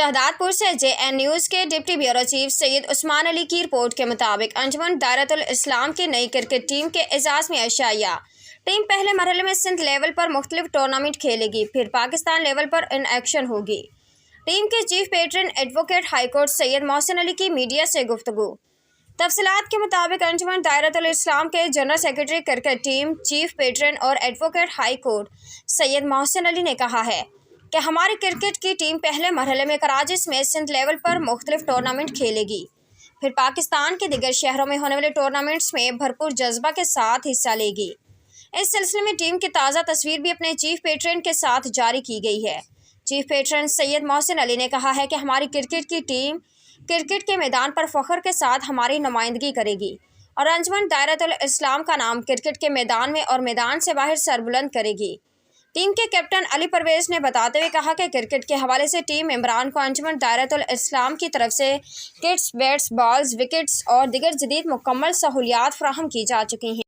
शहदादपुर से JN news के deputy bureau chief Syed Usman Ali की रिपोर्ट के मुताबिक अंजुमन दायरतुल इस्लाम की नई क्रिकेट टीम के एजाज़ में अशाया। टीम पहले मरहले में सिंध लेवल पर मुख्तलिफ टूर्नामेंट खेलेगी, फिर पाकिस्तान लेवल पर इन एक्शन होगी। टीम के chief patron advocate high court Syed Mohsin Ali की मीडिया से गुफ्तगू। तफसीलात के मुताबिक अंजुमन दायरतुल इस्लाम के general secretary cricket team, chief patron और advocate high court Syed Mohsin Ali ने कहा है कि हमारी क्रिकेट की टीम पहले मरहले में कराची में सिंध लेवल पर मुख्तलिफ टूर्नामेंट खेलेगी, फिर पाकिस्तान के दिगर शहरों में होने वाले टूर्नामेंट्स में भरपूर जज्बा के साथ हिस्सा लेगी। इस सिलसिले में टीम की ताज़ा तस्वीर भी अपने चीफ पेट्रन के साथ जारी की गई है। चीफ पेट्रन सैयद मोहसिन अली ने कहा है कि हमारी क्रिकेट की टीम क्रिकेट के मैदान पर फ़ख्र के साथ हमारी नुमाइंदगी करेगी और अंजुमन दायरतुल इस्लाम का नाम क्रिकेट के मैदान में और मैदान से बाहर सरबुलंद करेगी। टीम के कैप्टन अली परवेज़ ने बताते हुए कहा कि क्रिकेट के हवाले से टीम मेंबरान को अंजुमन दायरतुल इस्लाम की तरफ से किट्स, बैट्स, बॉल्स, विकेट्स और दिगर जदीद मुकम्मल सहूलियात फराहम की जा चुकी हैं।